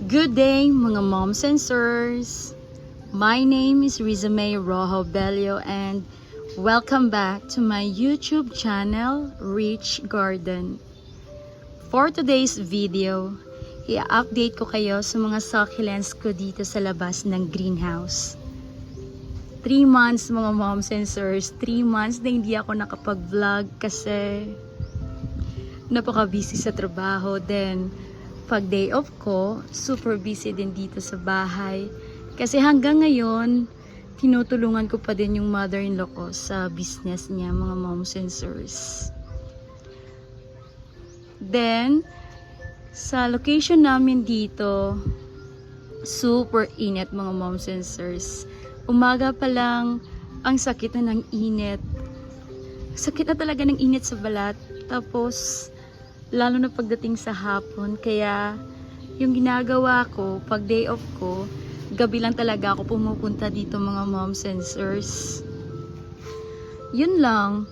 Good day mga moms and sirs. My name is Riza May Rojo Bello and welcome back to my YouTube channel, Rich Garden. For today's video, i-update ko kayo sa mga succulents ko dito sa labas ng greenhouse. 3 months mga moms and sirs, 3 months na hindi ako nakapag-vlog kasi napaka-busy sa trabaho. Then pag day off ko, super busy din dito sa bahay. Kasi hanggang ngayon, tinutulungan ko pa din yung mother-in-law ko sa business niya, mga moms and sirs. Then, sa location namin dito, super init mga moms and sirs. Umaga pa lang, ang sakit na ng init. Sakit na talaga ng init sa balat. Tapos, lalo na pagdating sa hapon. Kaya yung ginagawa ko pag day off ko, gabi lang talaga ako pumupunta dito mga moms and sirs. Yun lang,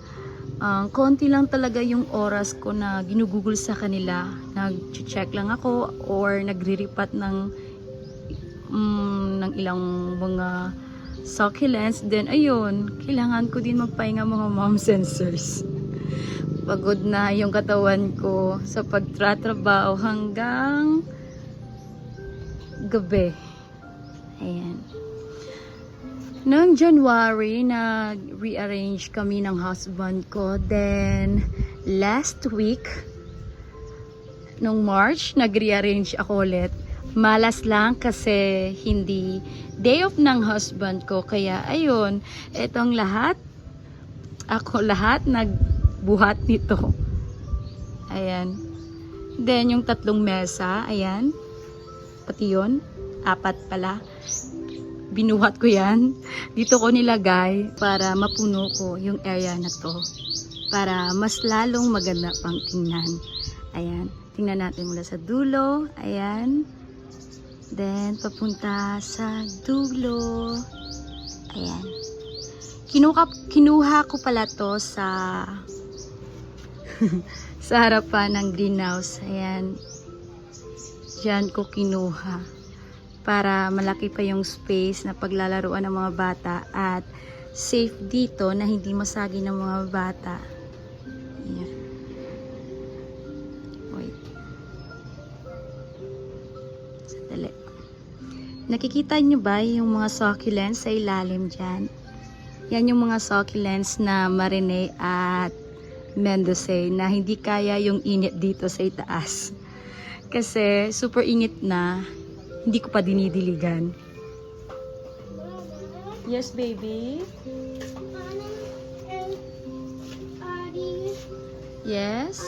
konti lang talaga yung oras ko na ginugugol sa kanila. Nag-check lang ako or nagre-repat ng ilang mga succulents. Then ayun, kailangan ko din magpahinga mga moms and sirs. Pagod na yung katawan ko sa pagtratrabaho hanggang gabi. Ayan. Noong January, nag-rearrange kami ng husband ko. Then, last week, noong March, nag-rearrange ako ulit. Malas lang kasi hindi day off ng husband ko. Kaya, ayun, etong lahat, ako lahat buhat nito. Ayan. Then, yung 3 mesa, ayan. Pati yun. 4 pala. Binuhat ko yan. Dito ko nilagay para mapuno ko yung area na to. Para mas lalong maganda pang tingnan. Ayan. Tingnan natin mula sa dulo. Ayan. Then, papunta sa dulo. Ayan. Kinuha ko pala to sa sa harapan ng greenhouse. Ayan. Diyan ko kinuha. Para malaki pa yung space na paglalaruan ng mga bata at safe dito na hindi masagi ng mga bata. Ayan. Wait. Sandali. Nakikita nyo ba yung mga succulents sa ilalim dyan? Yan yung mga succulents na Marine at Mendoza na hindi kaya yung init dito sa itaas. Kasi super init na, hindi ko pa dinidiligan. Yes, baby? Yes?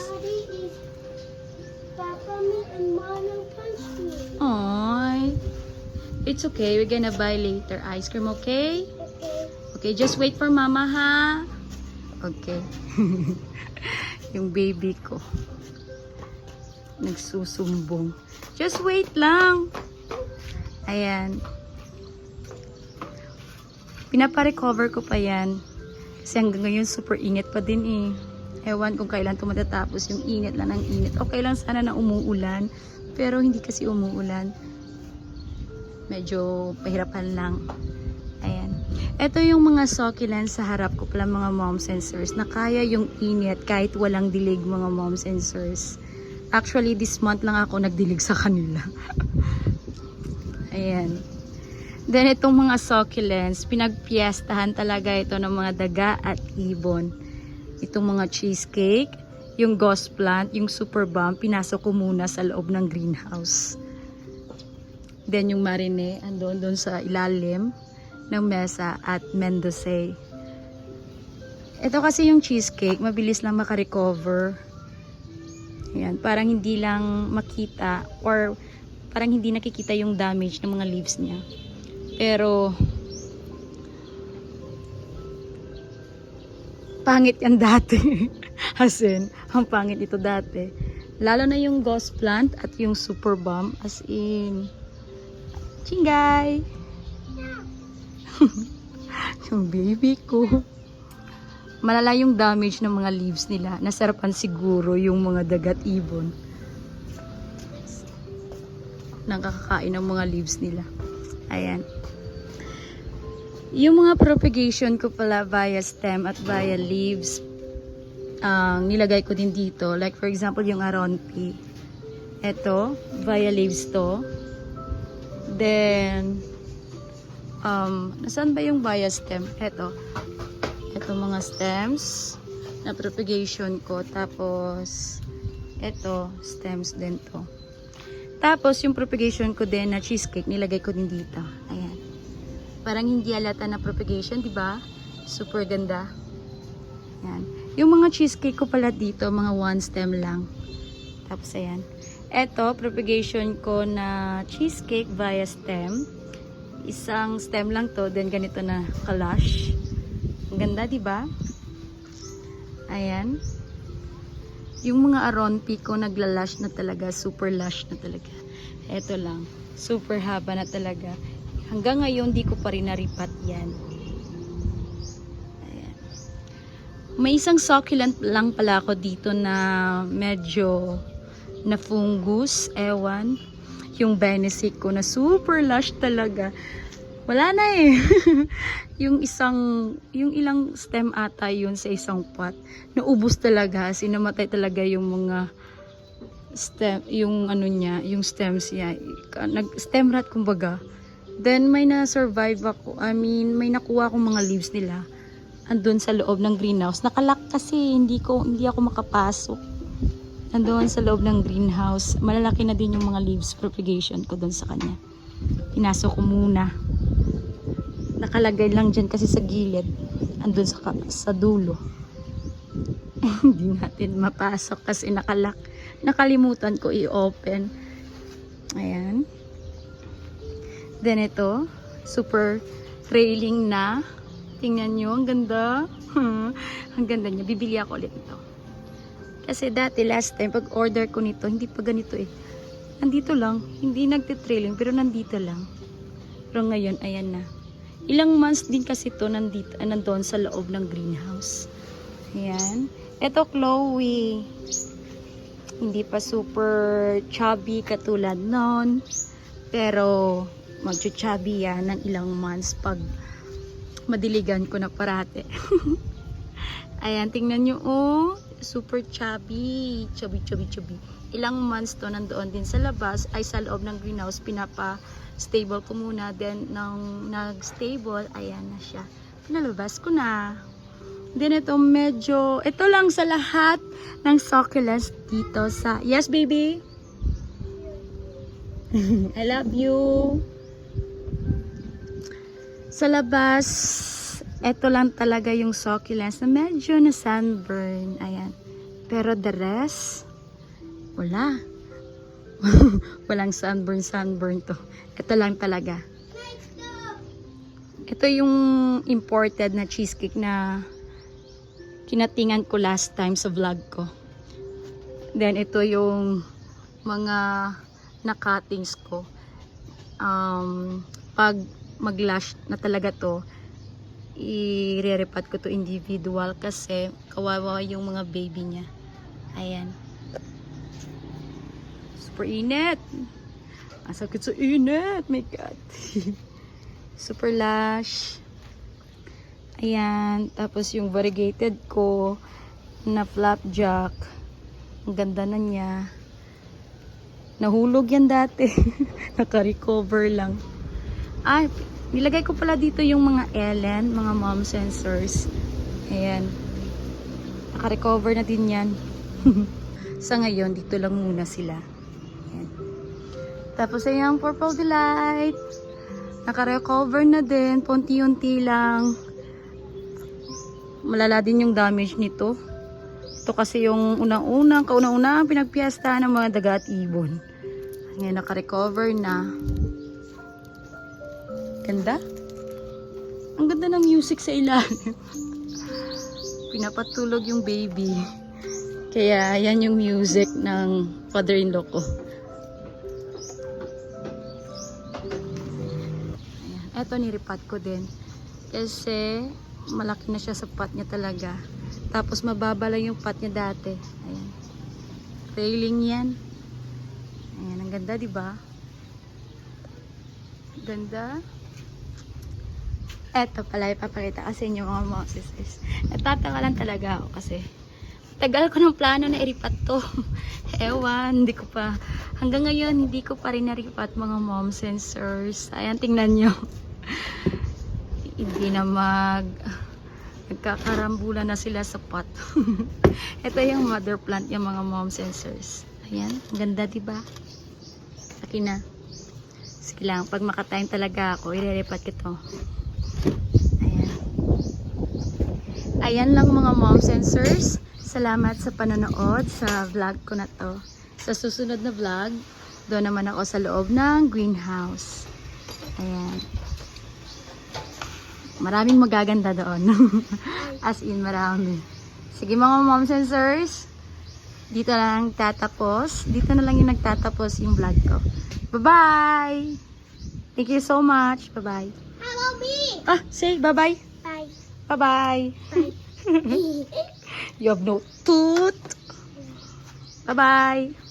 Aww. It's okay, we're gonna buy later ice cream, okay? Okay, just wait for mama, ha? Okay. Yung baby ko nagsusumbong. Just wait lang. Ayan. Pinapa-recover ko pa yan. Kasi hanggang ngayon super init pa din eh. Ewan kung kailan ito matatapos. Yung init lang ng init. Okay lang sana na umuulan. Pero hindi kasi umuulan. Medyo pahirapan lang. Ayan. Ito yung mga succulents sa harap ko pala mga moms and sirs na kaya yung init kahit walang dilig mga moms and sirs. Actually, this month lang ako nagdilig sa kanila. Ayan. Then itong mga succulents, pinagpiestahan talaga ito ng mga daga at ibon. Itong mga cheesecake, yung ghost plant, yung super bomb, pinasok ko muna sa loob ng greenhouse. Then yung Marine, andun sa ilalim ng mesa at Mendoza. Ito kasi yung cheesecake, mabilis lang makarecover. Ayan, parang hindi lang makita or parang hindi nakikita yung damage ng mga leaves niya. Pero pangit yan dati. As in, ang pangit ito dati. Lalo na yung ghost plant at yung super bomb. As in, chingay! Yung baby ko. Malala yung damage ng mga leaves nila. Nasarapan siguro yung mga dagat ibon. nakakakain ng mga leaves nila. Ayan. Yung mga propagation ko pala via stem at via leaves, nilagay ko din dito. Like for example, yung aronpi. Ito, via leaves to. Then, nasaan ba yung via stem? Ito mga stems na propagation ko. Tapos, ito, stems din to. Tapos, yung propagation ko din na cheesecake, nilagay ko din dito. Ayan. Parang hindi halata na propagation, di ba? Super ganda. Ayan. Yung mga cheesecake ko pala dito, mga one stem lang. Tapos, ayan. Ito, propagation ko na cheesecake via stem. Isang stem lang to, then ganito na kalash. Ang ganda, di ba? Ayan. Yung mga aronpi ko naglalash na talaga, super lush na talaga. Ito lang, super haba na talaga. Hanggang ngayon, di ko pa rin naripat yan. Ayan. May isang succulent lang pala ako dito na medyo na fungus, ewan. Yung benesic ko na super lush talaga. Wala na eh. yung ilang stem ata yun sa isang pot. Naubos talaga. Sinamatay talaga yung mga stem, yung ano niya, yung stems niya. Stem rot kumbaga. Then may na-survive ako. I mean, may nakuha akong mga leaves nila. Andun sa loob ng greenhouse. Nakalock kasi, hindi ako makapasok. Andun sa loob ng greenhouse. Malalaki na din yung mga leaves propagation ko dun sa kanya. Pinasok ko muna. Nakalagay lang dyan kasi sa gilid. Andun sa dulo. Hindi natin mapasok kasi nakalock. Nakalimutan ko i-open. Ayan. Then ito, super trailing na. Tingnan nyo, ang ganda. Ang ganda niya. Bibili ako ulit ito. Kasi dati, last time, pag order ko nito, hindi pa ganito eh. Nandito lang. Hindi nagtitrailing, pero nandito lang. Pero ngayon, ayan na. Ilang months din kasi ito nandoon sa loob ng greenhouse. Ayan. Ito, Chloe. Hindi pa super chubby katulad nun. Pero, mag-chubby yan ng ilang months pag madiligan ko na parate. Ayan, tingnan nyo, oh. Super chubby. Chubby. Ilang months to nandoon din sa labas, ay sa loob ng greenhouse, pinapa-stable ko muna. Then, nang nag-stable, ayan na siya. Pinalabas ko na. Then, ito medyo, ito lang sa lahat ng succulents dito sa, yes baby? I love you. Sa labas, ito lang talaga yung succulents na medyo na sunburn. Ayan. Pero the rest, wala. Walang sunburn to. Ito lang talaga. Ito yung imported na cheesecake na kinatingan ko last time sa vlog ko. Then ito yung mga na-cuttings ko. Pag mag-lash na talaga to, i-re-repat ko to individual kasi kawawa yung mga baby niya. Ayan. Super init. Ang sakit sa init. My God. Super lash. Ayan. Tapos yung variegated ko na flapjack. Ang ganda na niya. Nahulog yan dati. Naka-recover lang. Ay, nilagay ko pala dito yung mga Ellen, mga mom sensors. Ayan. Naka-recover na din yan. Sa ngayon, dito lang muna sila. Ayan. Tapos ayan, Purple Delight. Naka-recover na din. Punti-unti lang. Malala din yung damage nito. Ito kasi yung kaunang-unang pinagpiesta ng mga daga at ibon. Ngayon, naka-recover na. Ganda. Ang ganda ng music sa ilalim. Pinapatulog yung baby. Kaya yan yung music ng father-in-law ko. Ayan. Eto niripat ko din. Kasi malaki na siya sa pot niya talaga. Tapos mababa lang yung pot niya dati. Ayan. Railing yan. Ayan, ang ganda, diba? Ganda. Eto pala, ipapakita kasi inyo mga Mosesers. Natataka lang talaga ako kasi tagal ko ng plano na iripat to. Ewan, hindi ko pa, hanggang ngayon, hindi ko pa rin naripat mga moms and sirs. Ayan, tingnan nyo. Hindi na nagkakarambulan na sila sa pot. Ito yung mother plant yung mga moms and sirs. Ayan, ang ganda diba? Akin na. Sige lang, pag makatime talaga ako, ireripat ko to. Ayan. Ayan lang mga moms and sirs. Salamat sa panonood sa vlog ko na to. Sa susunod na vlog, doon naman ako sa loob ng greenhouse. Ayan. Maraming magaganda doon. As in, marami. Sige mga moms and sirs, dito na lang tatapos. Dito na lang yung nagtatapos yung vlog ko. Bye-bye! Thank you so much. Bye-bye. Hello, me. Ah, say bye-bye. Bye. Bye-bye. Bye. You have no tooth. Bye-bye.